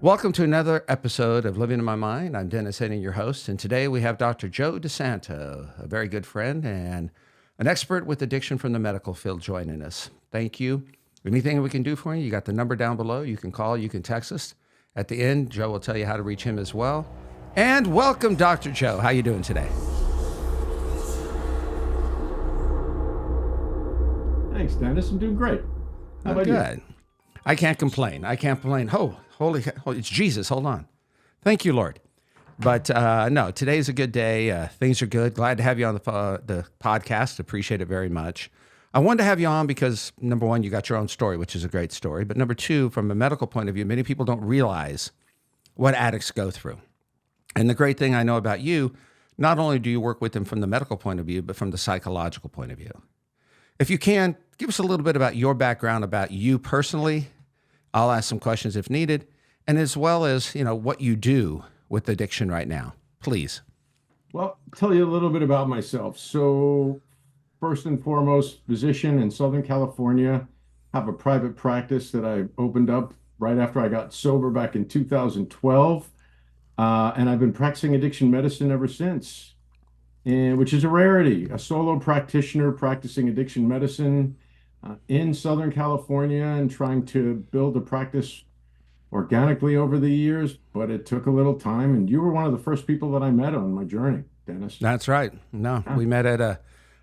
Welcome to another episode of Living in My Mind. I'm Dennis Henning, your host, and today we have Dr. Joe Desanto, a very good friend and an expert with addiction from the medical field, joining us. Thank you. Anything we can do for you, you got the number down below. You can call, you can text us. At the end, Joe will tell you how to reach him as well. And welcome, Dr. Joe. How you doing today? Thanks, Dennis. I'm doing great. How about good. you? I can't complain. Oh, holy, it's Jesus. Hold on. Thank you, Lord. But no, today's a good day. Things are good. Glad to have you on the podcast. Appreciate it very much. I wanted to have you on because, number one, you got your own story, which is a great story. But number two, from a medical point of view, many people don't realize what addicts go through. And the great thing I know about you, not only do you work with them from the medical point of view, but from the psychological point of view. If you can, give us a little bit about your background, about you personally. I'll ask some questions if needed, and as well as, what you do with addiction right now. Please. Well, I'll tell you a little bit about myself. So, first and foremost, physician in Southern California, have a private practice that I opened up right after I got sober back in 2012. And I've been practicing addiction medicine ever since. Which is a rarity, a solo practitioner practicing addiction medicine in Southern California and trying to build a practice organically over the years, but it took a little time. And you were one of the first people that I met on my journey, Dennis. That's right. No, we met at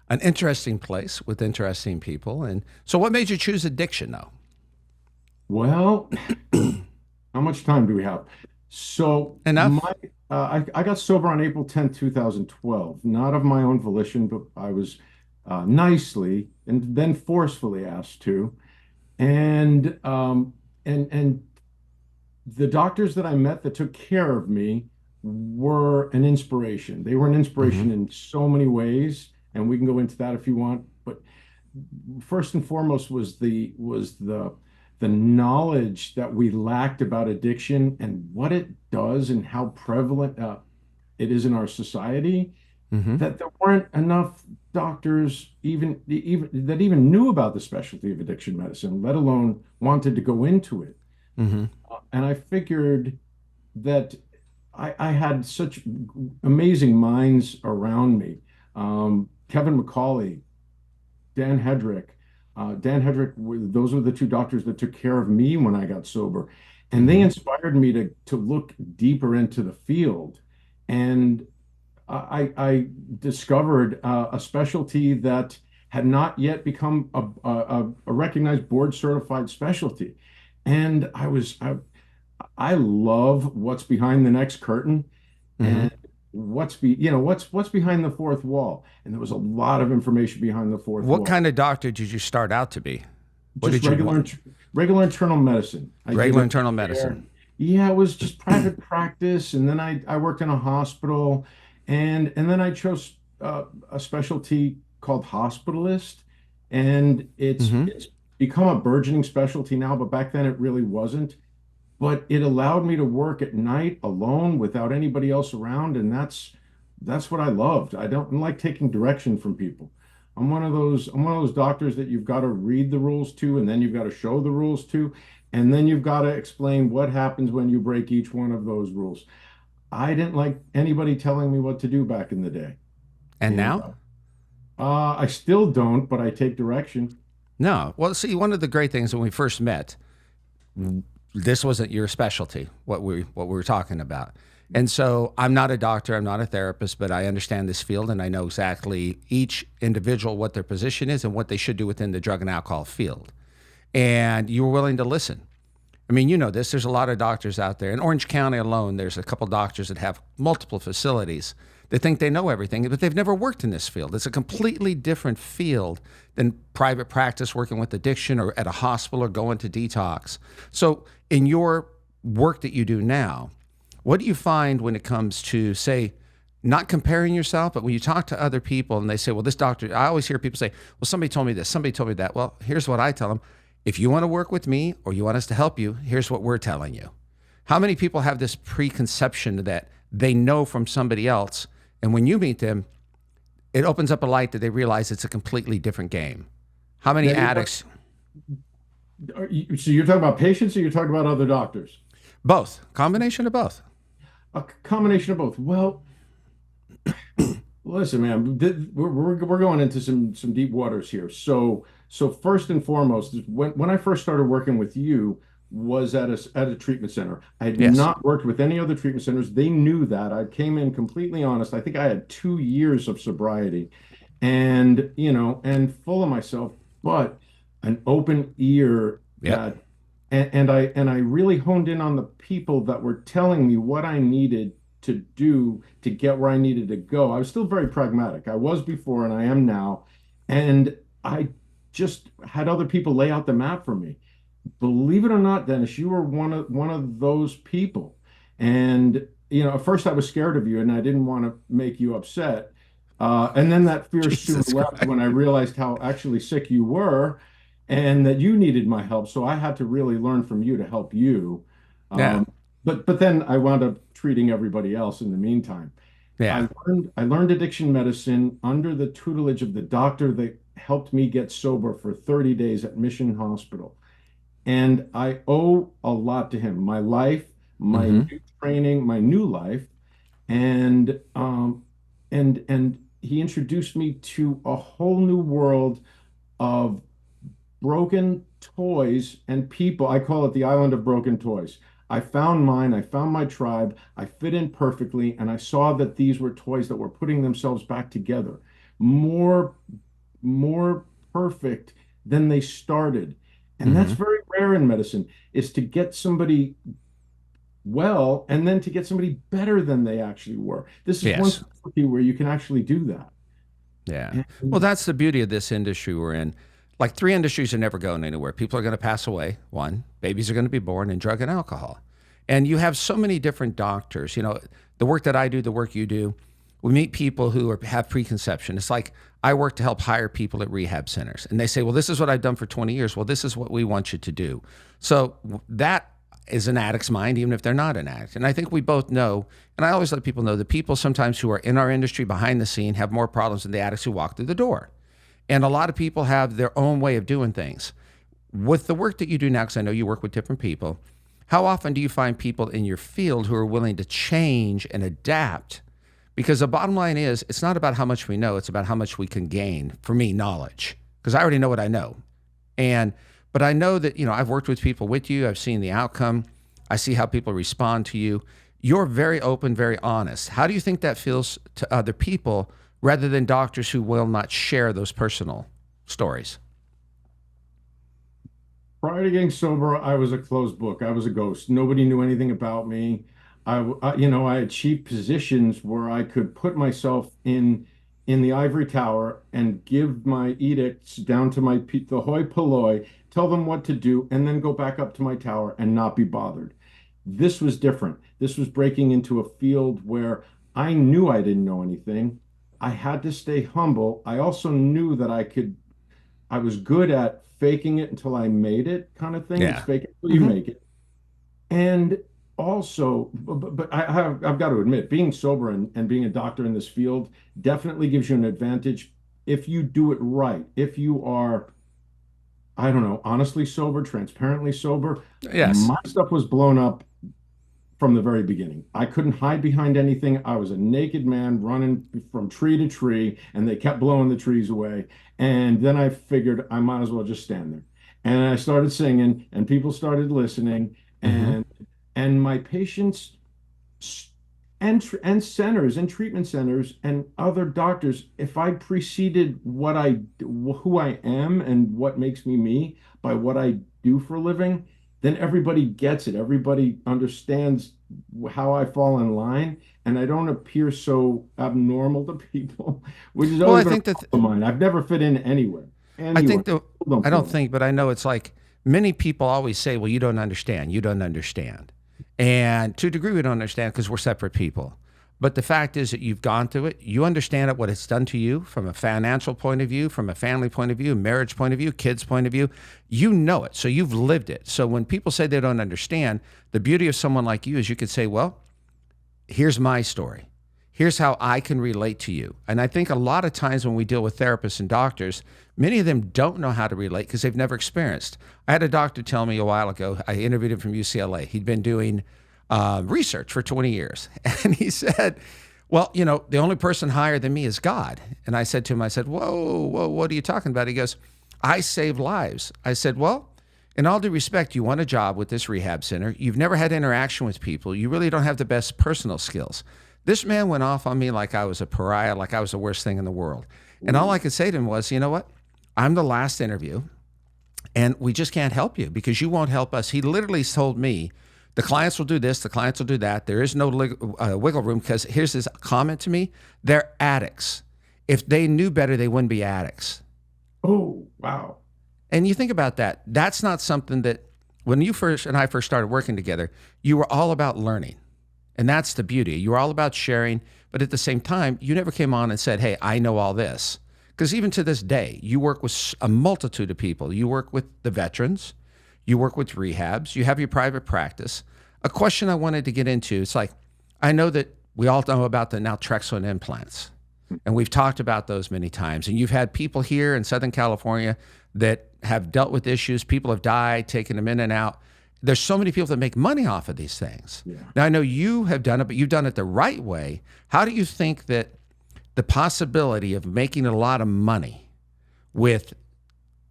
an interesting place with interesting people. And so what made you choose addiction, though? Well, how much time do we have? So Enough. I got sober on April 10th, 2012, not of my own volition, but I was nicely and then forcefully asked to. And the doctors that I met that took care of me were an inspiration. They were an inspiration in so many ways, and we can go into that if you want. But first and foremost was the knowledge that we lacked about addiction and what it does and how prevalent it is in our society, that there weren't enough doctors even that even knew about the specialty of addiction medicine, let alone wanted to go into it. And I figured that I had such amazing minds around me. Kevin McCauley, Dan Hedrick, those were the two doctors that took care of me when I got sober. And they inspired me to look deeper into the field. And I discovered a specialty that had not yet become a recognized board certified specialty. And I love what's behind the next curtain and what's behind the fourth wall. And there was a lot of information behind the fourth wall. What kind of doctor did you start out to be? What Just did regular internal medicine. Regular internal medicine. Yeah, it was just private practice. And then I worked in a hospital. And then I chose a specialty called hospitalist. And it's become a burgeoning specialty now, but back then it really wasn't. But it allowed me to work at night alone without anybody else around, and that's what I loved. I don't like taking direction from people. I'm one of those doctors that you've got to read the rules to, and then you've got to show the rules to, and then you've got to explain what happens when you break each one of those rules. I didn't like anybody telling me what to do back in the day. And now? I still don't, but I take direction. No. Well, see, one of the great things when we first met, this wasn't your specialty, what we were talking about. And so I'm not a doctor, I'm not a therapist, but I understand this field and I know exactly each individual, what their position is and what they should do within the drug and alcohol field. And you were willing to listen. I mean, you know this, there's a lot of doctors out there. In Orange County alone, there's a couple doctors that have multiple facilities. They think they know everything, but they've never worked in this field. It's a completely different field than private practice, working with addiction, or at a hospital, or going to detox. So in your work that you do now, what do you find when it comes to, say, not comparing yourself, but when you talk to other people and they say, well, this doctor, I always hear people say, well, somebody told me this, somebody told me that. Well, here's what I tell them. If you want to work with me or you want us to help you, here's what we're telling you. How many people have this preconception that they know from somebody else, and when you meet them, it opens up a light that they realize it's a completely different game? How many addicts? So you're talking about patients or you're talking about other doctors? Both. Combination of both. A combination of both. Well, listen, man, we're going into some deep waters here. So first and foremost, when I first started working with you was at a treatment center. I had Yes. not worked with any other treatment centers. They knew that. I came in completely honest. I think I had 2 years of sobriety, and and full of myself, but an open ear Yep. and I really honed in on the people that were telling me what I needed to do to get where I needed to go. I was still very pragmatic. I was before and I am now. And I just had other people lay out the map for me. Believe it or not, Dennis, you were one of those people. And at first I was scared of you and I didn't want to make you upset. And then that fear soon Jesus left Christ. when I realized how actually sick you were and that you needed my help. So I had to really learn from you to help you. Yeah. Um, but then I wound up treating everybody else in the meantime. Yeah. I learned addiction medicine under the tutelage of the doctor that helped me get sober for 30 days at Mission Hospital. And I owe a lot to him, my life, my Mm-hmm. new training, my new life. And he introduced me to a whole new world of broken toys and people. I call it the island of broken toys. I found mine, I found my tribe, I fit in perfectly, and I saw that these were toys that were putting themselves back together, more more perfect than they started. And that's Mm-hmm. very rare in medicine, is to get somebody well and then to get somebody better than they actually were. This is one Yes. specialty where you can actually do that. Yeah. Well, And that's the beauty of this industry we're in. Like three industries are never going anywhere. People are going to pass away, one, babies are going to be born, and drug and alcohol. And you have so many different doctors. The work that I do, the work you do, we meet people who have preconception. It's like I work to help hire people at rehab centers. And they say, well, this is what I've done for 20 years. Well, this is what we want you to do. So that is an addict's mind, even if they're not an addict. And I think we both know, and I always let people know, the people sometimes who are in our industry behind the scene have more problems than the addicts who walk through the door. And a lot of people have their own way of doing things. With the work that you do now, because I know you work with different people, how often do you find people in your field who are willing to change and adapt? Because the bottom line is, it's not about how much we know, it's about how much we can gain. For me, knowledge, because I already know what I know. But I know that, I've worked with people with you, I've seen the outcome, I see how people respond to you. You're very open, very honest. How do you think that feels to other people rather than doctors who will not share those personal stories? prior to getting sober, I was a closed book. I was a ghost. Nobody knew anything about me. I achieved positions where I could put myself in the ivory tower and give my edicts down to the hoi polloi, tell them what to do, and then go back up to my tower and not be bothered. This was different. This was breaking into a field where I knew I didn't know anything. I had to stay humble. I also knew that I was good at faking it until I made it kind of thing. It's Yeah. fake it until you Hmm. make it. And also, but I've got to admit, being sober and being a doctor in this field definitely gives you an advantage if you do it right. If you are, I don't know, honestly sober, transparently sober. Yes. My stuff was blown up from the very beginning. I couldn't hide behind anything. I was a naked man running from tree to tree, and they kept blowing the trees away. And then I figured I might as well just stand there. And I started singing, and people started listening, Hmm. and my patients and centers and treatment centers and other doctors, if I preceded who I am and what makes me me by what I do for a living, then everybody gets it. Everybody understands how I fall in line, and I don't appear so abnormal to people, which has Well, always I been a think that problem of mine. I've never fit in anywhere, I anywhere. think that People don't I don't feel that. think, but I know it's like many people always say, "Well, you don't understand. You don't understand." And to a degree, we don't understand because we're separate people. But the fact is that you've gone through it. You understand it, what it's done to you from a financial point of view, from a family point of view, marriage point of view, kids point of view. You know it. So you've lived it. So when people say they don't understand, the beauty of someone like you is you could say, well, here's my story. Here's how I can relate to you. And I think a lot of times when we deal with therapists and doctors, many of them don't know how to relate because they've never experienced. I had a doctor tell me a while ago, I interviewed him from UCLA. He'd been doing research for 20 years. And he said, well, the only person higher than me is God. And I said to him, whoa, what are you talking about? He goes, I save lives. I said, well, in all due respect, you want a job with this rehab center. You've never had interaction with people. You really don't have the best personal skills. This man went off on me like I was a pariah, like I was the worst thing in the world. And all I could say to him was, you know what? I'm the last interview, and we just can't help you because you won't help us. He literally told me, the clients will do this, the clients will do that. There is no wiggle room because here's his comment to me. They're addicts. If they knew better, they wouldn't be addicts. Oh, wow. And you think about that. That's not something that when you first and I first started working together, you were all about learning. And that's the beauty. You were all about sharing. But at the same time, you never came on and said, hey, I know all this. Because even to this day, you work with a multitude of people. You work with the veterans. You work with rehabs. You have your private practice. A question I wanted to get into, it's like, I know that we all know about the naltrexone implants. And we've talked about those many times. And you've had people here in Southern California that have dealt with issues. People have died, taken them in and out. There's so many people that make money off of these things. Yeah. Now, I know you have done it, but you've done it the right way. How do you think that the possibility of making a lot of money with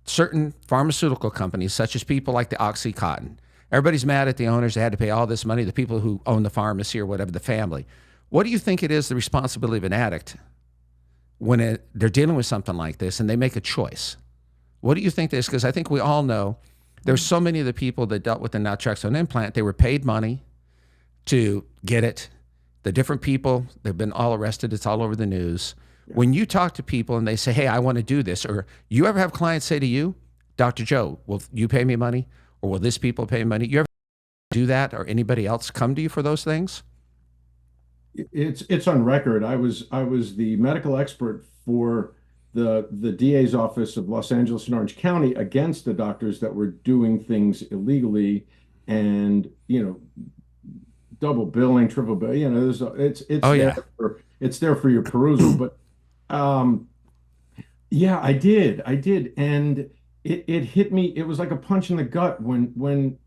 certain pharmaceutical companies, such as people like the OxyContin, everybody's mad at the owners. They had to pay all this money, the people who own the pharmacy or whatever, the family. What do you think it is the responsibility of an addict when they're dealing with something like this and they make a choice? What do you think this is? Because I think we all know there's so many of the people that dealt with the naltrexone implant, they were paid money to get it. The different people, they've been all arrested. It's all over the news. Yeah. When you talk to people and they say, hey, I want to do this, or you ever have clients say to you, Dr. Joe, will you pay me money? Or will this people pay money? You ever do that, or anybody else come to you for those things? It's on record. I was the medical expert for the DA's office of Los Angeles and Orange County against the doctors that were doing things illegally, and double billing, triple billing. It's it's there for your perusal. But yeah, I did, and it hit me. It was like a punch in the gut when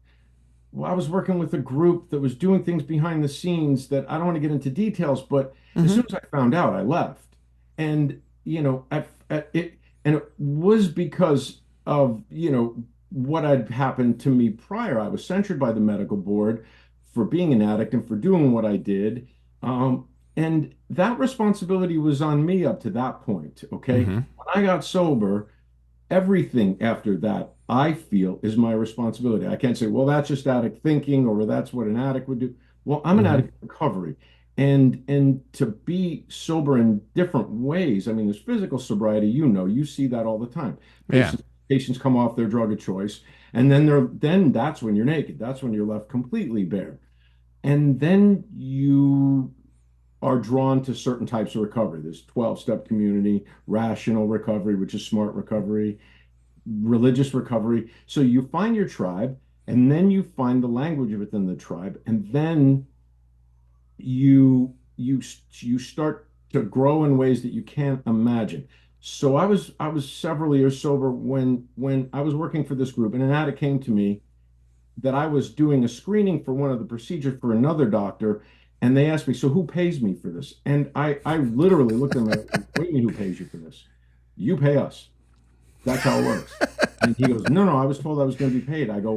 I was working with a group that was doing things behind the scenes that I don't want to get into details, but as soon as I found out, I left. And it was because of what had happened to me prior. I was censured by the medical board for being an addict and for doing what I did, and that responsibility was on me up to that point. Okay, when I got sober, everything after that I feel is my responsibility. I can't say, well, that's just addict thinking, or that's what an addict would do. Well, I'm an addict in recovery. And to be sober in different ways. I mean, there's physical sobriety, you see that all the time. Patients come off their drug of choice, and then that's when you're naked. That's when you're left completely bare. And then you are drawn to certain types of recovery. There's 12-step community, rational recovery, which is smart recovery, religious recovery. So you find your tribe, and then you find the language within the tribe, and then you start to grow in ways that you can't imagine. So I was several years sober when I was working for this group, and an addict came to me that I was doing a screening for one of the procedures for another doctor, and they asked me, so who pays me for this? And I literally looked at them like, what do you mean who pays you for this? You pay us. That's how it works. And he goes, no, I was told I was going to be paid. I go,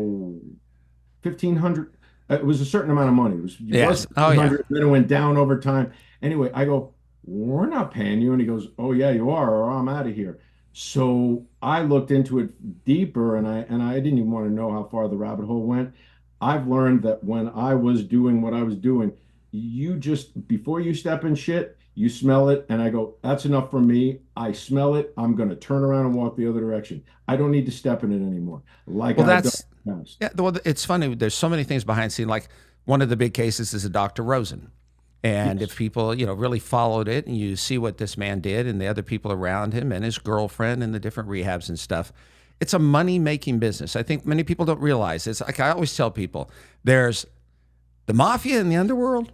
1,500. It was a certain amount of money. It was, yes. Oh, yeah. Then it went down over time. Anyway, I go, we're not paying you. And he goes, oh, yeah, you are, or I'm out of here. So I looked into it deeper, and I didn't even want to know how far the rabbit hole went. I've learned that when I was doing what I was doing, you just, before you step in shit, you smell it, and I go, that's enough for me. I smell it. I'm going to turn around and walk the other direction. I don't need to step in it anymore. Like, well, that's, yeah, well, it's funny. There's so many things behind the scene. Like, one of the big cases is a Dr. Rosen. And yes. If people, really followed it, and you see what this man did and the other people around him and his girlfriend and the different rehabs and stuff, it's a money-making business. I think many people don't realize. It's like I always tell people, there's the mafia in the underworld,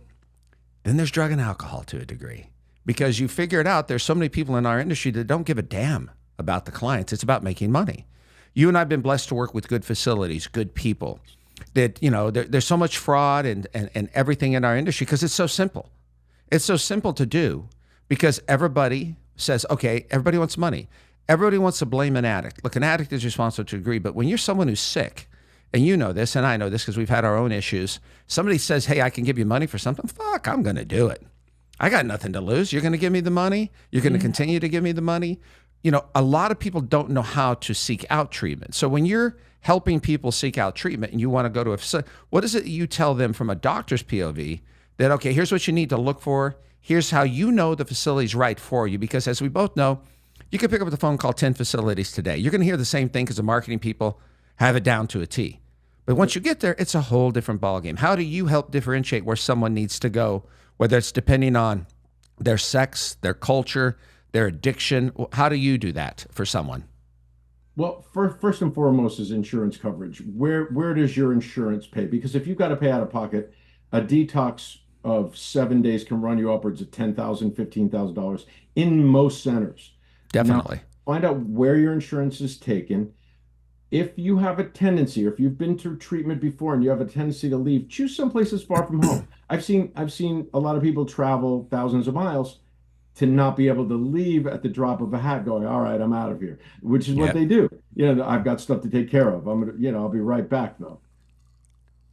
Then there's drug and alcohol to a degree, because you figure it out. There's so many people in our industry that don't give a damn about the clients. It's about making money. You and I have been blessed to work with good facilities, good people. That, you know, there's so much fraud and everything in our industry because it's so simple. It's so simple to do because everybody says, okay, everybody wants money. Everybody wants to blame an addict. Look, an addict is responsible to a degree, but when you're someone who's sick, and you know this, and I know this because we've had our own issues, somebody says, hey, I can give you money for something. Fuck, I'm going to do it. I got nothing to lose. You're going to give me the money. You're going to continue to give me the money. You know, a lot of people don't know how to seek out treatment. So when you're helping people seek out treatment and you want to go to a facility, what is it you tell them from a doctor's POV that, okay, here's what you need to look for. Here's how you know the facility's right for you. Because as we both know, you can pick up the phone, call 10 facilities today. You're going to hear the same thing because the marketing people have it down to a T. But once you get there, it's a whole different ballgame. How do you help differentiate where someone needs to go, whether it's depending on their sex, their culture, their addiction? How do you do that for someone? Well, first and foremost is insurance coverage. Where does your insurance pay? Because if you've got to pay out of pocket, a detox of 7 days can run you upwards of $10,000, $15,000 in most centers. Definitely. Now, find out where your insurance is taken. If you have a tendency, or if you've been through treatment before and you have a tendency to leave, choose someplace that's far from home. I've seen a lot of people travel thousands of miles to not be able to leave at the drop of a hat, going, all right, I'm out of here, which is what they do. You know, I've got stuff to take care of. I'm gonna, you know, I'll be right back though.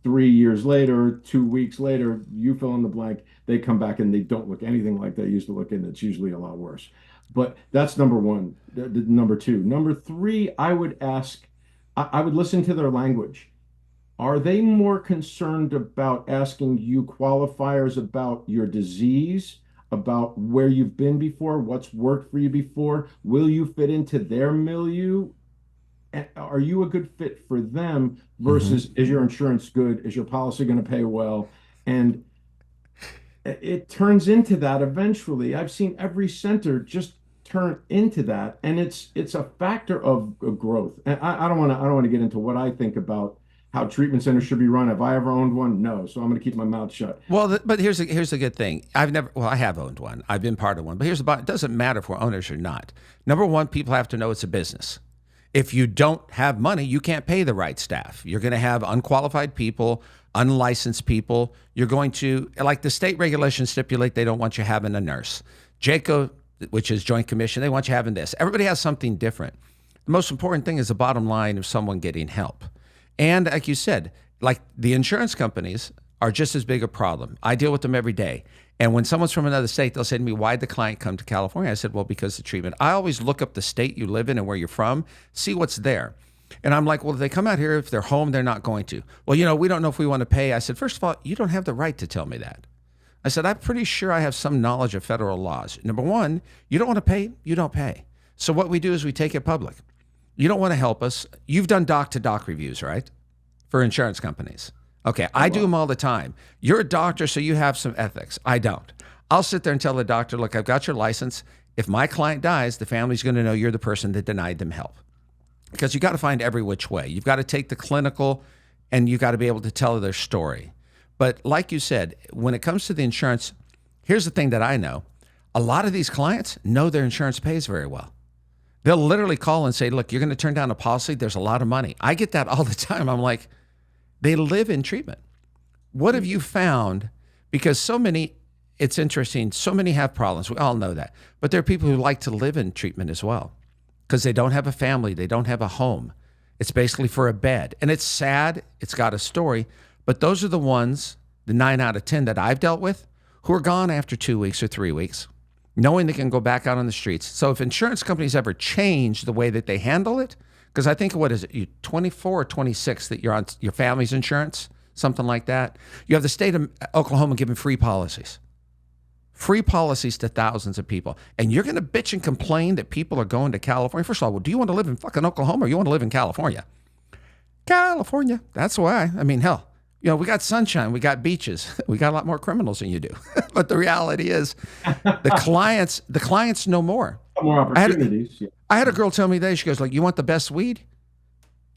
3 years later, 2 weeks later, you fill in the blank, they come back and they don't look anything like they used to look, and it's usually a lot worse. But that's number one. Number two. Number three, I would ask, I would listen to their language. Are they more concerned about asking you qualifiers about your disease, about where you've been before, what's worked for you before? Will you fit into their milieu? Are you a good fit for them versus is your insurance good? Is your policy going to pay well? And it turns into that eventually. I've seen every center just turn into that, and it's a factor of growth. And I don't want to get into what I think about how treatment centers should be run. Have I ever owned one? No. So I'm going to keep my mouth shut. Well, but here's the good thing. I have owned one. I've been part of one. But here's the bottom. It doesn't matter if we're owners or not. Number one, people have to know it's a business. If you don't have money, you can't pay the right staff. You're going to have unqualified people, unlicensed people. You're going to, like the state regulations stipulate, they don't want you having a nurse. JACO, which is Joint Commission, they want you having this. Everybody has something different. The most important thing is the bottom line of someone getting help. And like you said, like the insurance companies are just as big a problem. I deal with them every day. And when someone's from another state, they'll say to me, why'd the client come to California? I said, well, because of the treatment. I always look up the state you live in and where you're from, see what's there. And I'm like, well, if they come out here, if they're home, they're not going to. Well, you know, we don't know if we want to pay. I said, first of all, you don't have the right to tell me that. I said, I'm pretty sure I have some knowledge of federal laws. Number one, you don't want to pay, you don't pay. So what we do is we take it public. You don't want to help us. You've done doc-to-doc reviews, right? For insurance companies. Okay, I do them all the time. You're a doctor, so you have some ethics. I don't. I'll sit there and tell the doctor, look, I've got your license. If my client dies, the family's going to know you're the person that denied them help. Because you got to find every which way. You've got to take the clinical, and you've got to be able to tell their story. But like you said, when it comes to the insurance, here's the thing that I know. A lot of these clients know their insurance pays very well. They'll literally call and say, look, you're going to turn down a policy. There's a lot of money. I get that all the time. I'm like, they live in treatment. What have you found? Because so many, it's interesting, so many have problems. We all know that. But there are people who like to live in treatment as well because they don't have a family. They don't have a home. It's basically for a bed. And it's sad. It's got a story. But those are the ones, the 9 out of 10 that I've dealt with, who are gone after 2 weeks or 3 weeks, knowing they can go back out on the streets. So if insurance companies ever change the way that they handle it, because I think, what is it, you 24 or 26 that you're on your family's insurance, something like that. You have the state of Oklahoma giving free policies to thousands of people. And you're going to bitch and complain that people are going to California. First of all, well, do you want to live in fucking Oklahoma or you want to live in California? California, that's why. I mean, hell, you know, we got sunshine, we got beaches, we got a lot more criminals than you do. But the reality is the clients know more. More opportunities. I had a girl tell me today, she goes, like, you want the best weed?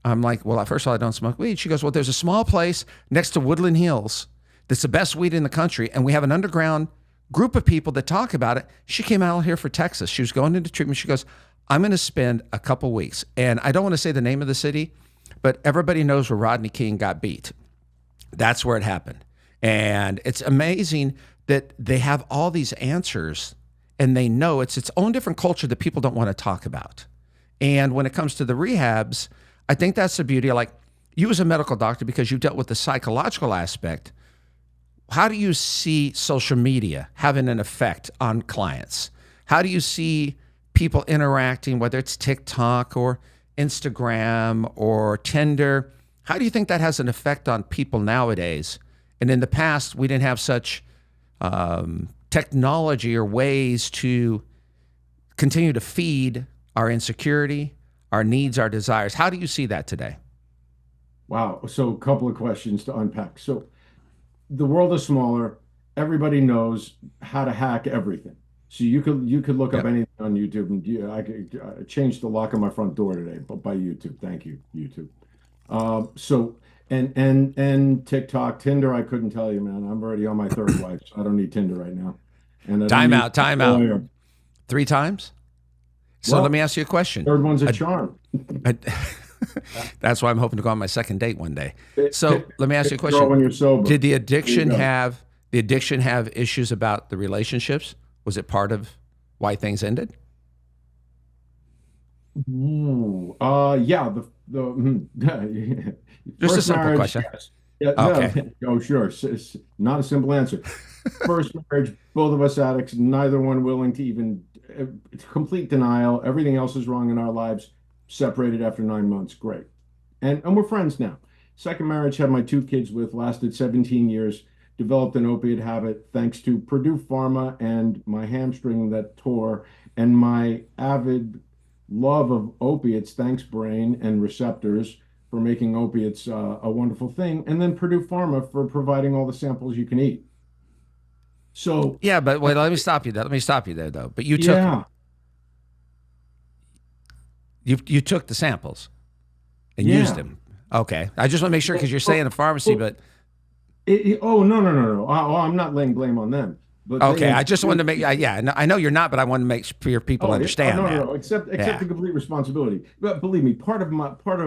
I'm like, well, first of all, I don't smoke weed. She goes, well, there's a small place next to Woodland Hills that's the best weed in the country, and we have an underground group of people that talk about it. She came out here for Texas. She was going into treatment. She goes, I'm going to spend a couple weeks. And I don't want to say the name of the city, but everybody knows where Rodney King got beat. That's where it happened. And it's amazing that they have all these answers and they know it's its own different culture that people don't want to talk about. And when it comes to the rehabs, I think that's the beauty. Like you as a medical doctor, because you've dealt with the psychological aspect, how do you see social media having an effect on clients? How do you see people interacting, whether it's TikTok or Instagram or Tinder? How do you think that has an effect on people nowadays? And in the past, we didn't have such technology or ways to continue to feed our insecurity, our needs, our desires. How do you see that today? Wow. So a couple of questions to unpack. So the world is smaller. Everybody knows how to hack everything. So you could look up Yep. anything on YouTube, and I could change the lock on my front door today, but by YouTube. Thank you, YouTube. So and TikTok, Tinder, I couldn't tell you, man. I'm already on my third wife, so I don't need Tinder right now, and I don't Time need out, time a out. lawyer. 3 times? So let Well, me ask you a question. third one's a A- charm. a- that's why I'm hoping to go on my second date one day. Pick, So pick, let me ask you a pick a girl when question. you're sober. Did the There you addiction go. have issues about the relationships? Was it part of why things ended? Ooh, yeah, Just a first simple marriage, question. yes. Yeah, no, Okay. oh, sure. Not a simple answer. First marriage, both of us addicts, neither one willing to even complete denial. Everything else is wrong in our lives. Separated after 9 months. Great. And we're friends now. Second marriage, had my 2 kids with, lasted 17 years, developed an opiate habit thanks to Purdue Pharma and my hamstring that tore, and my avid love of opiates, thanks brain and receptors for making opiates a wonderful thing, and then Purdue Pharma for providing all the samples you can eat. So, Yeah, but wait, let me stop you there. Let me stop you there though. But yeah, you took the samples and used yeah. them. Okay. I just want to make sure because you're saying a pharmacy, Well, but oh, no, no, no, no. I'm not laying blame on them, but they okay. I just wanted to infused make it. yeah, I know you're not, but I want to make sure people Oh, yeah. Oh, understand no, no, that. no. Accept Yeah. the complete responsibility. But believe me, part of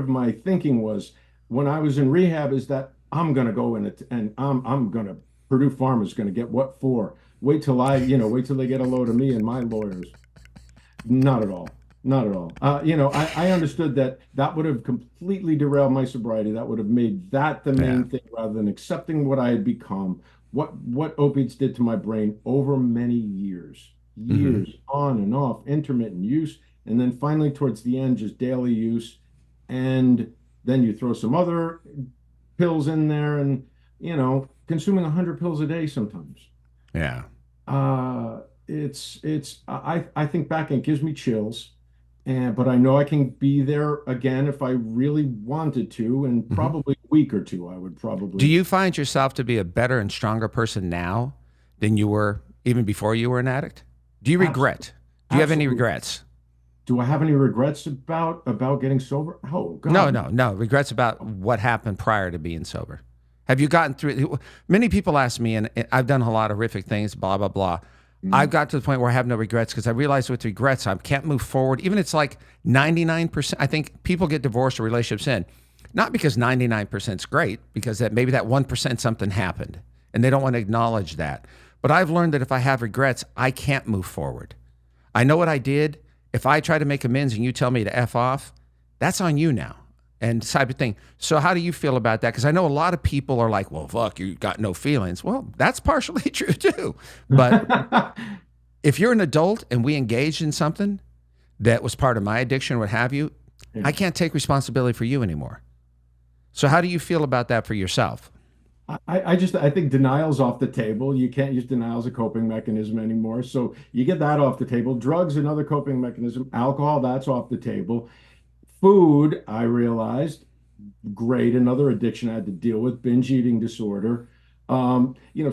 my thinking was when I was in rehab is that I'm gonna go in it and I'm gonna Purdue Pharma's gonna get what for. Wait till they get a load of me and my lawyers. Not at all. Not at all. I understood that that would have completely derailed my sobriety. That would have made that the Yeah. main thing rather than accepting what I had become, what opiates did to my brain over many years, Hmm. years on and off, intermittent use, and then finally towards the end, just daily use. And then you throw some other pills in there and, consuming 100 pills a day sometimes. Yeah. I think back and it gives me chills, and but I know I can be there again if I really wanted to, and Hmm. probably a week or two, I would Do probably you find yourself to be a better and stronger person now than you were even before you were an addict? Do you absolutely, regret? Do you have any absolutely. regrets? Do I have any regrets about getting sober? Oh No, God, no, no. Regrets about what happened prior to being sober. Have you gotten through? Many people ask me, and I've done a lot of horrific things, blah, blah, blah. I've mm, got to the point where I have no regrets because I realize with regrets, I can't move forward. Even it's like 99%. I think people get divorced or relationships end, not because 99% is great, because that maybe that 1% something happened and they don't want to acknowledge that. But I've learned that if I have regrets, I can't move forward. I know what I did. If I try to make amends and you tell me to F off, that's on you now and type of thing. So how do you feel about that? Because I know a lot of people are like, well, fuck, you got no feelings. Well, that's partially true too. But if you're an adult and we engaged in something that was part of my addiction or what have you, yeah. I can't take responsibility for you anymore. So how do you feel about that for yourself? I think denial's off the table. You can't use denial as a coping mechanism anymore. So you get that off the table. Drugs, another coping mechanism. Alcohol, that's off the table. Food, I realized, great, another addiction I had to deal with, binge eating disorder.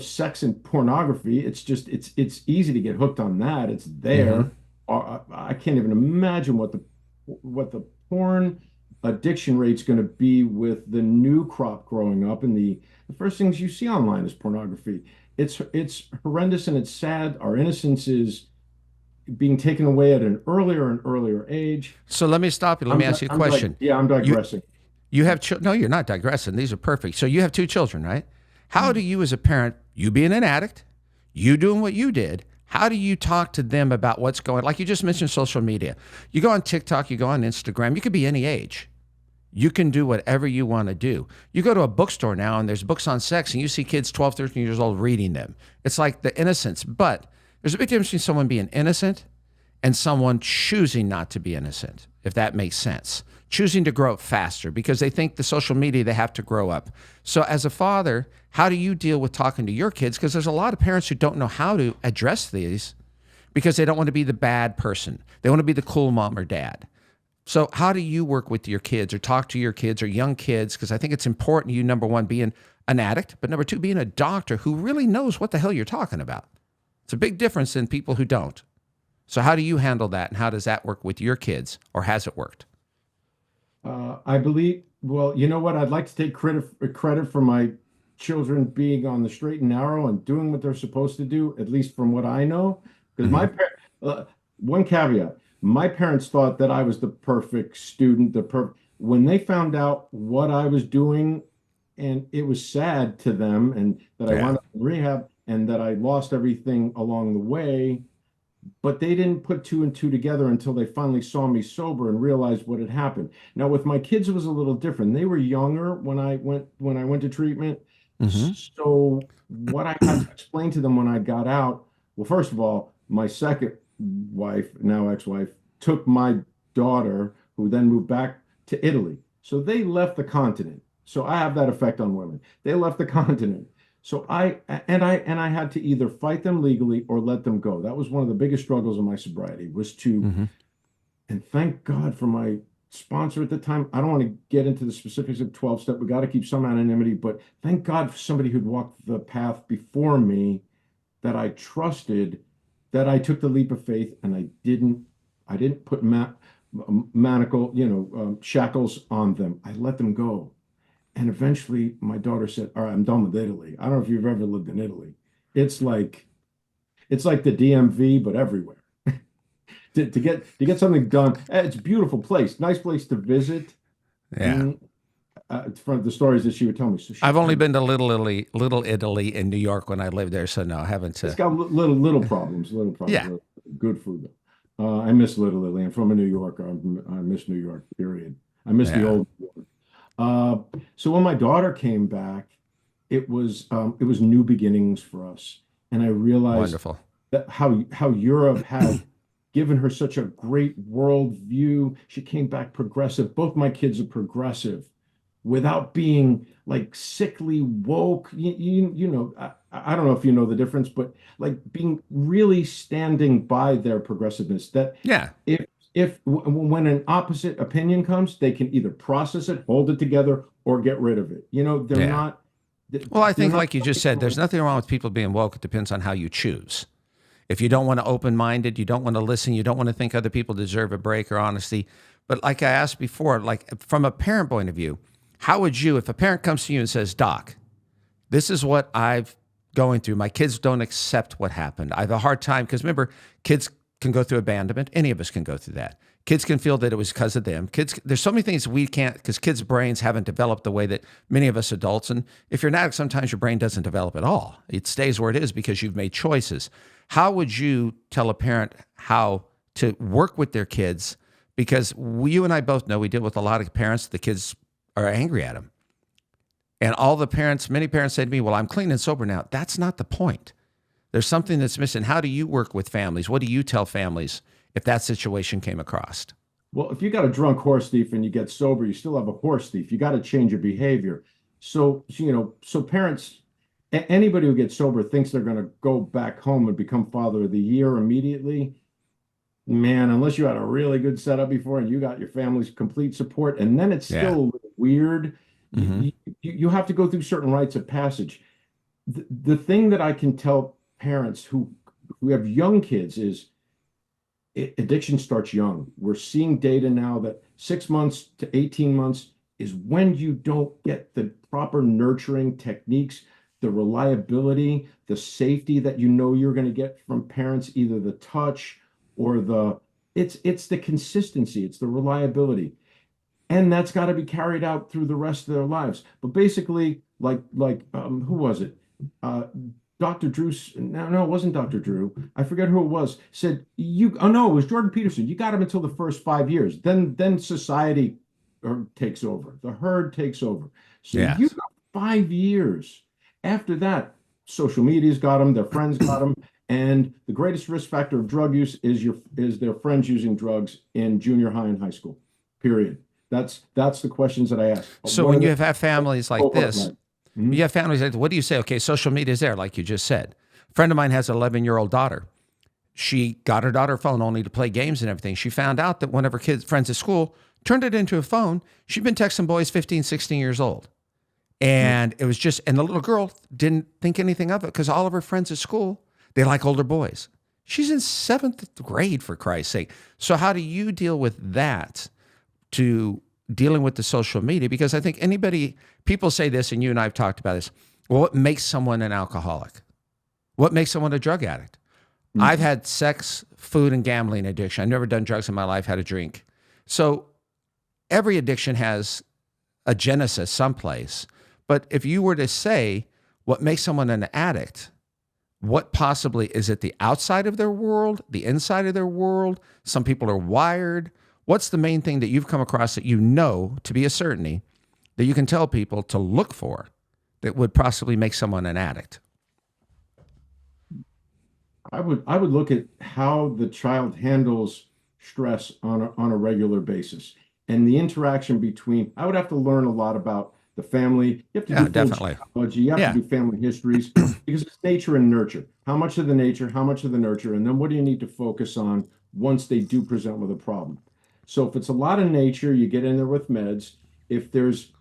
Sex and pornography, it's easy to get hooked on that. It's Mm-hmm. there. I can't even imagine what the porn addiction rate's going to be with the new crop growing up, and the first things you see online is pornography. It's horrendous and it's sad. Our innocence is being taken away at an earlier and earlier age. So let me stop you. Let me ask you a question. Yeah, I'm You digressing. you have no, you're not digressing. These are perfect. So you have two children, right? How do you, as a parent, you being an addict, you doing what you did, how do you talk to them about what's going? Like you just mentioned, social media. You go on TikTok, you go on Instagram. You could be any age. You can do whatever you want to do. You go to a bookstore now and there's books on sex and you see kids 12, 13 years old reading them. It's like the innocence. But there's a big difference between someone being innocent and someone choosing not to be innocent, if that makes sense. Choosing to grow up faster because they think the social media, they have to grow up. So as a father, how do you deal with talking to your kids? Because there's a lot of parents who don't know how to address these because they don't want to be the bad person. They want to be the cool mom or dad. So how do you work with your kids or talk to your kids or young kids? Because I think it's important you, number one, being an addict, but number two, being a doctor who really knows what the hell you're talking about. It's a big difference in people who don't. So how do you handle that, and how does that work with your kids, or has it worked? I believe, well, you know what? I'd like to take credit for my children being on the straight and narrow and doing what they're supposed to do, at least from what I know. Because one caveat, my parents thought that I was the perfect student, when they found out what I was doing, and it was sad to them, and that I wound up in rehab and that I lost everything along the way. But they didn't put two and two together until they finally saw me sober and realized what had happened. Now, with my kids, it was a little different. They were younger when I went to treatment. Mm-hmm. So what I had to explain to them when I got out, well, first of all, my second wife, now ex-wife, took my daughter, who then moved back to Italy. So they left the continent. So I have that effect on women. They left the continent. So I had to either fight them legally or let them go. That was one of the biggest struggles of my sobriety, was to, Mm-hmm. and thank God for my sponsor at the time. I don't want to get into the specifics of 12 step. We got to keep some anonymity, but thank God for somebody who'd walked the path before me that I trusted, that I took the leap of faith, and I didn't put shackles on them. I let them go. And eventually my daughter said, all right, I'm done with Italy. I don't know if you've ever lived in Italy. It's like the DMV, but everywhere. To get something done. It's a beautiful place, nice place to visit. Yeah. From the stories that she would tell me. So I've only been to Little Italy in New York when I lived there, so no, I haven't. It's got little problems, Yeah. Good food though. I miss Little Italy. I'm from a New Yorker. I miss New York, period. I miss the Yeah. old New York. So when my daughter came back, it was new beginnings for us, and I realized Wonderful. that how Europe had given her such a great world view. She came back progressive. Both my kids are progressive, without being like sickly woke. I don't know if you know the difference, but like being really standing by their progressiveness. That Yeah. when an opposite opinion comes, they can either process it, hold it together, or get rid of it. They're Yeah. not. Well, I They're think, not. like you just said, there's nothing wrong with people being woke. It depends on how you choose. If you don't want to open-minded, you don't want to listen, you don't want to think other people deserve a break or honesty. But like I asked before, like from a parent point of view, how would you, if a parent comes to you and says, Doc, this is what I've going through. My kids don't accept what happened. I have a hard time because remember, kids can go through abandonment. Any of us can go through that. Kids can feel that it was because of them. There's so many things we can't, because kids' brains haven't developed the way that many of us adults. And if you're an addict, sometimes your brain doesn't develop at all. It stays where it is because you've made choices. How would you tell a parent how to work with their kids? Because you and I both know we deal with a lot of parents, the kids are angry at them. And many parents say to me, well, I'm clean and sober now. That's not the point. There's something that's missing. How do you work with families? What do you tell families if that situation came across? Well, if you got a drunk horse thief and you get sober, you still have a horse thief. You got to change your behavior. So parents, anybody who gets sober thinks they're going to go back home and become father of the year immediately. Man, unless you had a really good setup before and you got your family's complete support, and then it's Yeah. still a little weird. Mm-hmm. You have to go through certain rites of passage. The thing that I can tell parents who have young kids is addiction starts young. We're seeing data now that 6 months to 18 months is when you don't get the proper nurturing techniques, the reliability, the safety that you know you're going to get from parents, either the touch or it's the consistency, it's the reliability. And that's got to be carried out through the rest of their lives. But basically, who was it? Uh, Dr. Drew, no, it wasn't Dr. Drew. I forget who it was. Said oh no, it was Jordan Peterson. You got him until the first 5 years. Then society takes over. The herd takes over. So you Yes. got 5 years. After that, social media's got them. Their friends got them. And the greatest risk factor of drug use is their friends using drugs in junior high and high school. Period. That's the questions that I ask. So What are when you the have families like cohort this, like? Mhm. you have families like, what do you say? Okay, social media is there, like you just said. A friend of mine has an 11-year-old daughter. She got her daughter a phone only to play games and everything. She found out that one of her friends at school turned it into a phone. She'd been texting boys 15, 16 years old. And it was just, and the little girl didn't think anything of it because all of her friends at school, they like older boys. She's in 7th grade, for Christ's sake. So how do you deal with that to dealing with the social media? Because I think people say this, and you and I have talked about this. Well, what makes someone an alcoholic? What makes someone a drug addict? I've had sex, food, and gambling addiction. I've never done drugs in my life, had a drink. So every addiction has a genesis someplace. But if you were to say what makes someone an addict, what possibly is it the outside of their world, the inside of their world? Some people are wired. What's the main thing that you've come across that you know to be a certainty that you can tell people to look for that would possibly make someone an addict? I would look at how the child handles stress on a regular basis and the interaction between. I would have to learn a lot about the family. You have to Yeah, do full definitely. genealogy. You have Yeah. to do family histories because it's nature and nurture. How much of the nature, how much of the nurture, and then what do you need to focus on once they do present with a problem? So if it's a lot of nature, you get in there with meds. If there's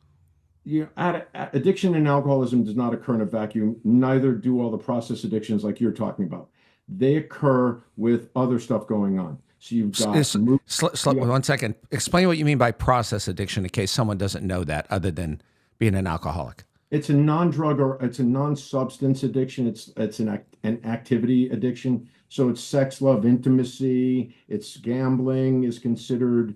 addiction and alcoholism does not occur in a vacuum. Neither do all the process addictions like you're talking about. They occur with other stuff going on. So you've got yeah, 1 second. Explain what you mean by process addiction in case someone doesn't know that other than being an alcoholic. it's a non-drug or it's a non-substance addiction. It's an activity addiction. So it's sex, love, intimacy. It's gambling is considered.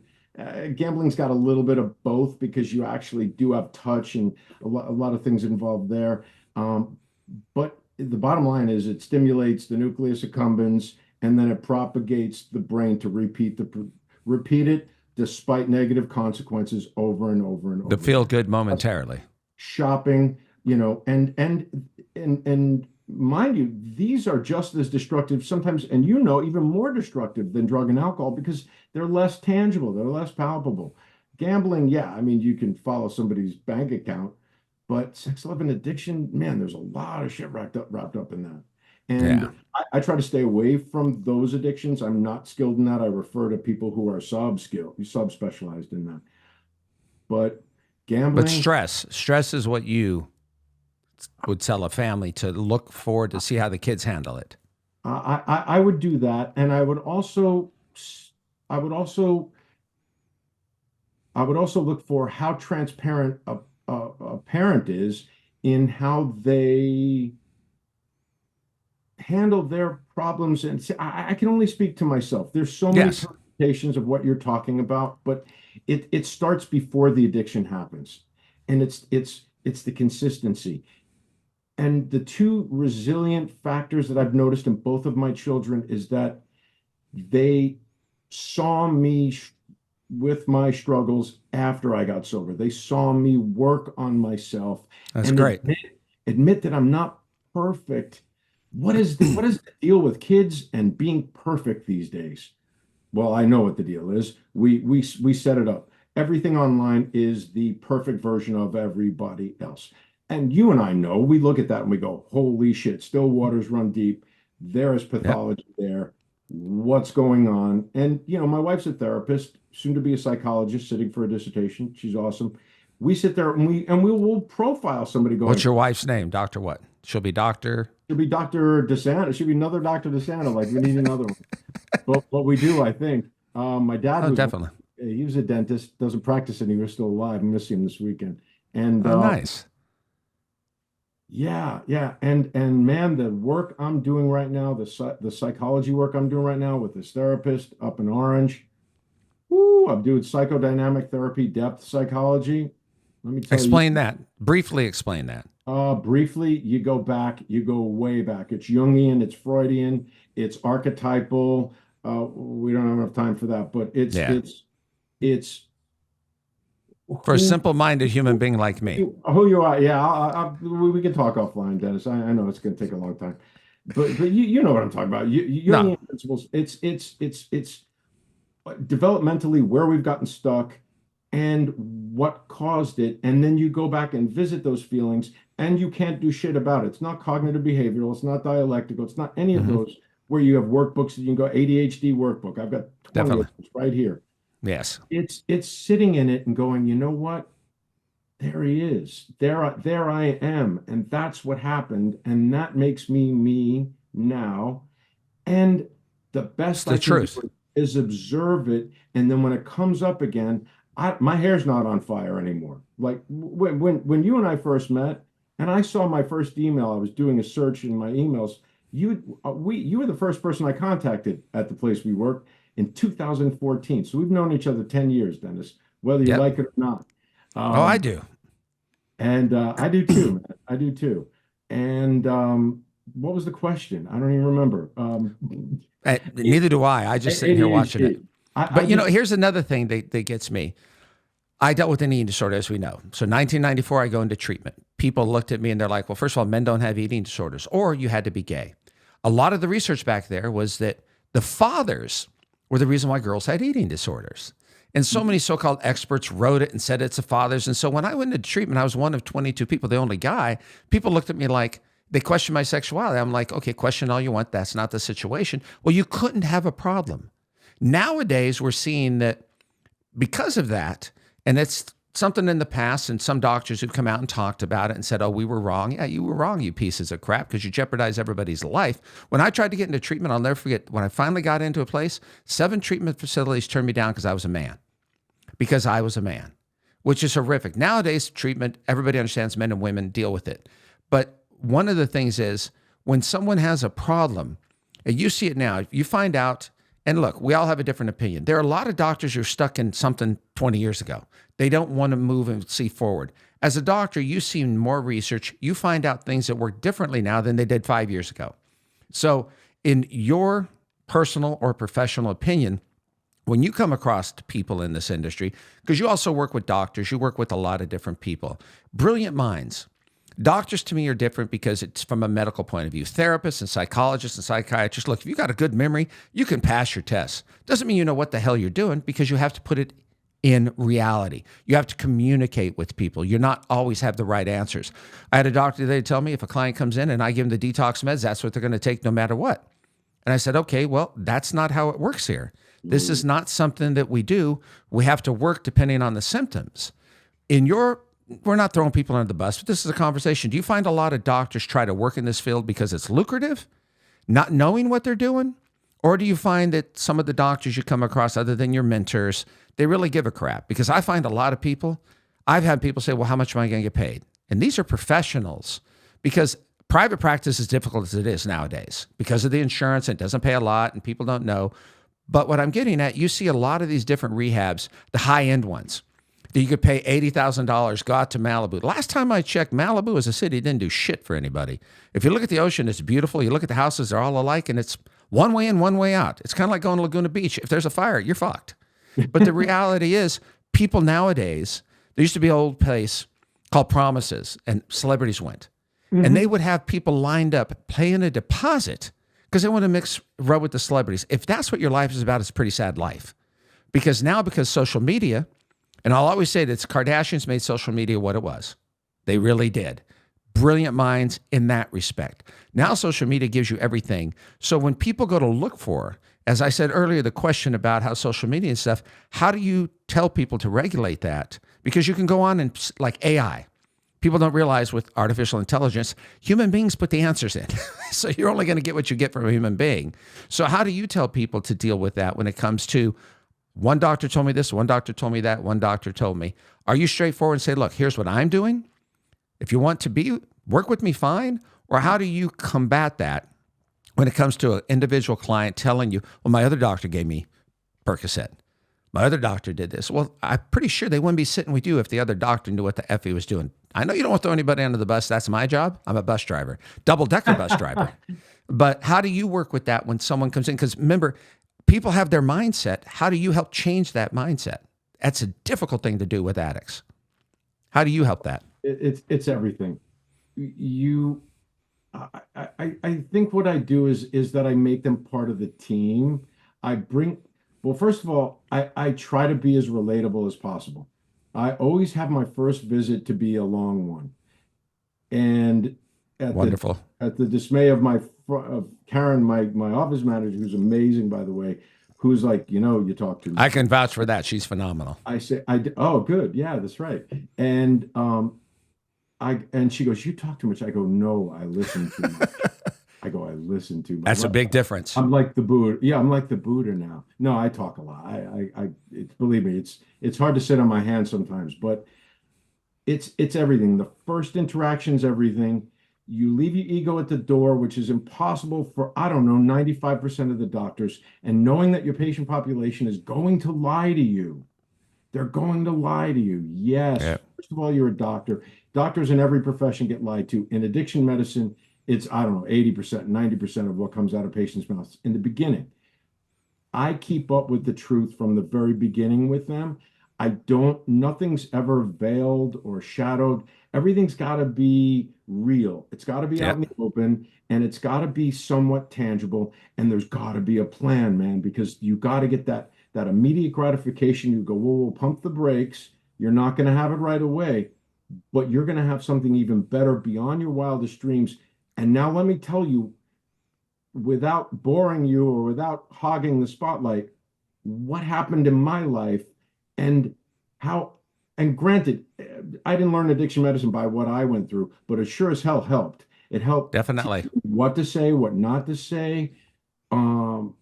Gambling's got a little bit of both because you actually do have touch and a lot of things involved there. But the bottom line is it stimulates the nucleus accumbens and then it propagates the brain to repeat it despite negative consequences over and over and The over feel again. good momentarily. Shopping, and mind you, these are just as destructive sometimes, and even more destructive than drug and alcohol because they're less tangible, they're less palpable. Gambling, yeah, I mean, you can follow somebody's bank account, but sex, love, and addiction, man, there's a lot of shit wrapped up in that. Yeah. And I try to stay away from those addictions. I'm not skilled in that. I refer to people who are subspecialized in that. But But gambling, stress is what you would tell a family to look forward to see how the kids handle it. I would do that, and I would also look for how transparent a parent is in how they handle their problems. And see, I can only speak to myself. There's so many Yes. permutations of what you're talking about, but it starts before the addiction happens, and it's the consistency. And the two resilient factors that I've noticed in both of my children is that they saw me with my struggles after I got sober. They saw me work on myself That's and great. admit that I'm not perfect. What is the deal with kids and being perfect these days? Well, I know what the deal is. We set it up. Everything online is the perfect version of everybody else. And you and I know, we look at that and we go, holy shit, still waters run deep. There is Yep. pathology there. What's going on? And my wife's a therapist, soon to be a psychologist, sitting for a dissertation. She's awesome. We sit there and we will profile somebody What's going, your wife's name? Dr. what? She'll be Doctor. should be Dr. Desanto. Should be another Dr. Desanto. Like we need another one. But what we do, I think, my dad Oh, was definitely. he was a dentist, doesn't practice anymore, still alive. I miss him this weekend. And Oh, nice. yeah, yeah, and man, the work I'm doing right now, the psychology work I'm doing right now with this therapist up in Orange. Woo, I'm doing psychodynamic therapy, depth psychology. Let me tell you, Explain that. Briefly explain that. briefly, you go back, you go way back. It's Jungian, it's Freudian, it's archetypal. We don't have enough time for that, but Yeah. it's For a who simple-minded human being like me. who you are. Yeah, we can talk offline, Dennis. I know it's going to take a long time, but you know what I'm talking about. No, Jungian principles. It's developmentally where we've gotten stuck and what caused it, and then you go back and visit those feelings, and you can't do shit about it. It's not cognitive behavioral. It's not dialectical. It's not any of those where you have workbooks that you can go ADHD workbook. I've got 20 definitely. of those right here. Yes. It's sitting in it and going, you know what? There he is. There I am. And that's what happened. And that makes me me now. And the It's best the I can truth. do is observe it. And then when it comes up again, my hair's not on fire anymore. Like when you and I first met, and I saw my first email, I was doing a search in my emails. You were the first person I contacted at the place we work in 2014. So we've known each other 10 years, Dennis, whether you Yep. like it or not. Oh, I Um, do. and I do too, man. I do too. And what was the question? I don't even remember. Neither do I. I just sitting here watching it. ADHD. I But just here's another thing that gets me. I dealt with an eating disorder, as we know. So 1994, I go into treatment. People looked at me and they're like, well, first of all, men don't have eating disorders, or you had to be gay. A lot of the research back there was that the fathers were the reason why girls had eating disorders. And so many so-called experts wrote it and said it's the fathers. And so when I went into treatment, I was one of 22 people, the only guy. People looked at me like, they questioned my sexuality. I'm like, okay, question all you want. That's not the situation. Well, you couldn't have a problem. Nowadays, we're seeing that because of that, and it's something in the past, and some doctors who've come out and talked about it and said, oh, we were wrong. Yeah, you were wrong, you pieces of crap, because you jeopardize everybody's life. When I tried to get into treatment, I'll never forget, when I finally got into a place, 7 treatment facilities turned me down because I was a man. Because I was a man, which is horrific. Nowadays, treatment, everybody understands men and women deal with it. But one of the things is when someone has a problem, and you see it now, you find out, and look, we all have a different opinion. There are a lot of doctors who are stuck in something 20 years ago. They don't want to move and see forward. As a doctor, you see more research. You find out things that work differently now than they did 5 years ago. So in your personal or professional opinion, when you come across people in this industry, because you also work with doctors, you work with a lot of different people, brilliant minds. Doctors to me are different because it's from a medical point of view. Therapists and psychologists and psychiatrists, look, if you got a good memory, you can pass your tests. Doesn't mean you know what the hell you're doing, because you have to put it in reality. You have to communicate with people. You're not always have the right answers. I had a doctor today tell me if a client comes in and I give them the detox meds, that's what they're going to take no matter what. And I said, okay, well, that's not how it works here. This is not something that we do. We have to work depending on the symptoms. We're not throwing people under the bus, but this is a conversation. Do you find a lot of doctors try to work in this field because it's lucrative, not knowing what they're doing? Or do you find that some of the doctors you come across, other than your mentors, they really give a crap? Because I find a lot of people, I've had people say, well, how much am I going to get paid? And these are professionals, because private practice is difficult as it is nowadays because of the insurance. It doesn't pay a lot and people don't know. But what I'm getting at, you see a lot of these different rehabs, the high-end ones, that you could pay $80,000, go out to Malibu. Last time I checked, Malibu as a city didn't do shit for anybody. If you look at the ocean, it's beautiful. You look at the houses, they're all alike, and it's one way in, one way out. It's kind of like going to Laguna Beach. If there's a fire, you're fucked. But the reality is, people nowadays, there used to be an old place called Promises, and celebrities went. And they would have people lined up paying a deposit because they want to rub with the celebrities. If that's what your life is about, it's a pretty sad life. Because social media, and I'll always say that Kardashians made social media what it was. They really did. Brilliant minds in that respect. Now social media gives you everything. So when people go to look for, as I said earlier, the question about how social media and stuff, how do you tell people to regulate that? Because you can go on and like AI. People don't realize with artificial intelligence, human beings put the answers in. So you're only going to get what you get from a human being. So how do you tell people to deal with that when it comes to One doctor told me this, one doctor told me that, one doctor told me. Are you straightforward and say, look, here's what I'm doing? If you want to work with me, fine. Or how do you combat that when it comes to an individual client telling you, well, my other doctor gave me Percocet. My other doctor did this. Well, I'm pretty sure they wouldn't be sitting with you if the other doctor knew what the F he was doing. I know you don't want to throw anybody under the bus. That's my job. I'm a bus driver, double-decker bus driver. But how do you work with that when someone comes in? Because remember, people have their mindset. How do you help change that mindset? That's a difficult thing to do with addicts. How do you help that? It's everything. I think what I do is that I make them part of the team. Well, first of all, I try to be as relatable as possible. I always have my first visit to be a long one. And Wonderful. At the dismay of Karen, my office manager, who's amazing, by the way, who's like, you talk to me. I can vouch for that. She's phenomenal. I say, oh, good. Yeah, that's right. And she goes, you talk too much. I go, no, I listen too much. I listen too much. That's a big difference. I'm like the Buddha. Yeah, I'm like the Buddha now. No, I talk a lot. Believe me, it's hard to sit on my hands sometimes, but it's everything. The first interaction's everything. You leave your ego at the door, which is impossible for, 95% of the doctors. And knowing that your patient population is going to lie to you. They're going to lie to you. Yes. Yeah. First of all, you're a doctor. Doctors in every profession get lied to. In addiction medicine, it's, 80%, 90% of what comes out of patients' mouths in the beginning. I keep up with the truth from the very beginning with them. Nothing's ever veiled or shadowed. Everything's got to be real. It's got to be out in the open, and it's got to be somewhat tangible. And there's got to be a plan, man, because you got to get that immediate gratification. You go, whoa, pump the brakes. You're not going to have it right away, but you're going to have something even better beyond your wildest dreams. And now let me tell you, without boring you or without hogging the spotlight, what happened in my life and how, and granted, I didn't learn addiction medicine by what I went through, but it sure as hell helped. It helped definitely what to say, what not to say. And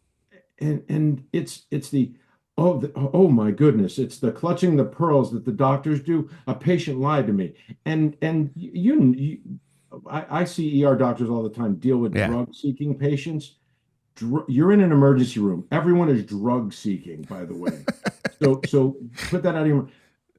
it's the, oh my goodness, it's the clutching the pearls that the doctors do. A patient lied to me. And I see ER doctors all the time deal with drug-seeking patients. You're in an emergency room. Everyone is drug-seeking, by the way. So put that out of your mind.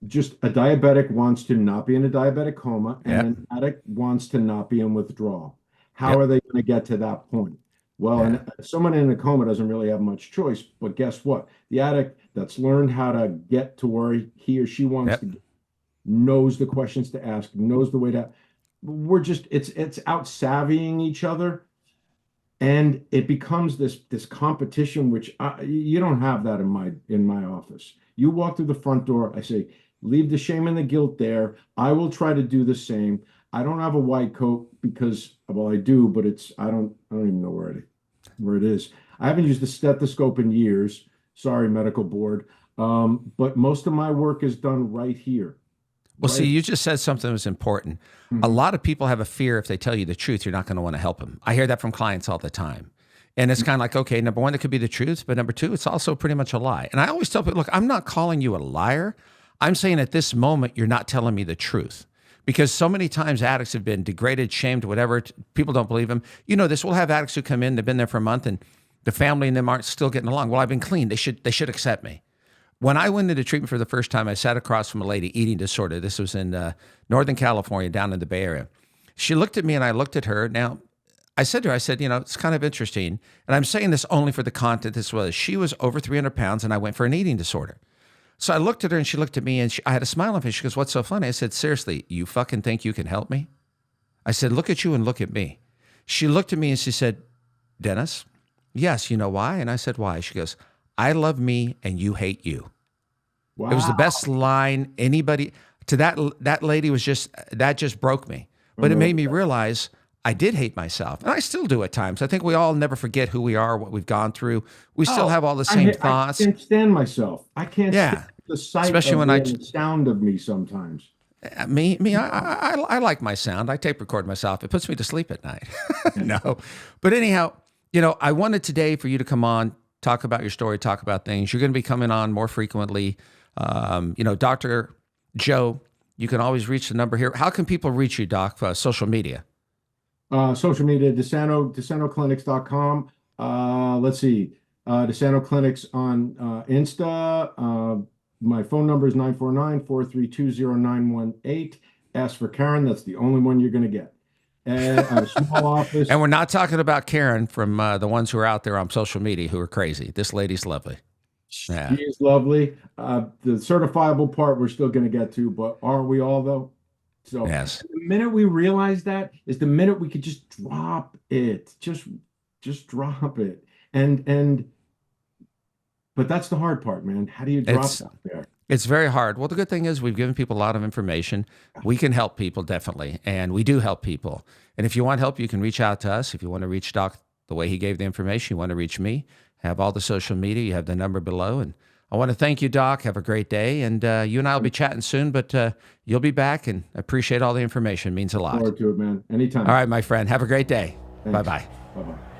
Just a diabetic wants to not be in a diabetic coma, and an addict wants to not be in withdrawal. How are they going to get to that point? Well, and someone in a coma doesn't really have much choice, but guess what? The addict that's learned how to get to where he or she wants to get, knows the questions to ask, knows the way to. It's out savvying each other, and it becomes this competition, which you don't have that in my office. You walk through the front door, I say, leave the shame and the guilt there. I will try to do the same. I don't have a white coat because, well, I do, but I don't even know where it is. I haven't used the stethoscope in years. Sorry, medical board. But most of my work is done right here. Well, see, you just said something that was important. Mm-hmm. A lot of people have a fear if they tell you the truth, you're not going to want to help them. I hear that from clients all the time. And it's kind of like, okay, number one, it could be the truth, but number two, it's also pretty much a lie. And I always tell people, look, I'm not calling you a liar. I'm saying at this moment, you're not telling me the truth. Because so many times addicts have been degraded, shamed, whatever. People don't believe them. You know this. We'll have addicts who come in, they've been there for a month, and the family and them aren't still getting along. Well, I've been clean. They should accept me. When I went into treatment for the first time, I sat across from a lady, eating disorder. This was in Northern California, down in the Bay Area. She looked at me and I looked at her. Now, I said to her, it's kind of interesting. And I'm saying this only for the content this was. She was over 300 pounds and I went for an eating disorder. So I looked at her and she looked at me and I had a smile on her face. She goes, what's so funny? I said, seriously, you fucking think you can help me? I said, look at you and look at me. She looked at me and she said, Dennis, yes, you know why? And I said, why? She goes, I love me and you hate you. Wow. It was the best line anybody, to that lady that just broke me. But it made me realize I did hate myself. And I still do at times. I think we all never forget who we are, what we've gone through. We still have all the same thoughts. I can't stand myself. I can't stand the sight especially when the sound of me sometimes. I like my sound. I tape record myself. It puts me to sleep at night. No. But anyhow, I wanted today for you to come on, talk about your story, talk about things. You're going to be coming on more frequently. Dr. Joe, you can always reach the number here. How can people reach you, Doc? Social media. Social media, DesantoClinics.com. Let's see. DeSanto Clinics on Insta. My phone number is 949-432-0918. Ask for Karen. That's the only one you're going to get. And I have a small office. And we're not talking about Karen from the ones who are out there on social media who are crazy. This lady's lovely. Yeah. She is lovely. The certifiable part we're still going to get to, but aren't we all, though? So Yes. the minute we realize that is the minute we could just drop it. Just drop it. But that's the hard part, man. How do you drop that there? It's very hard. Well, the good thing is we've given people a lot of information. We can help people, definitely, and we do help people. And if you want help, you can reach out to us. If you want to reach Doc the way he gave the information, you want to reach me, have all the social media, you have the number below. And I want to thank you, Doc. Have a great day. And you and I will be chatting soon, but you'll be back, and I appreciate all the information. It means a lot. Look forward to it, man. Anytime. All right, my friend. Have a great day. Thanks. Bye-bye. Bye-bye.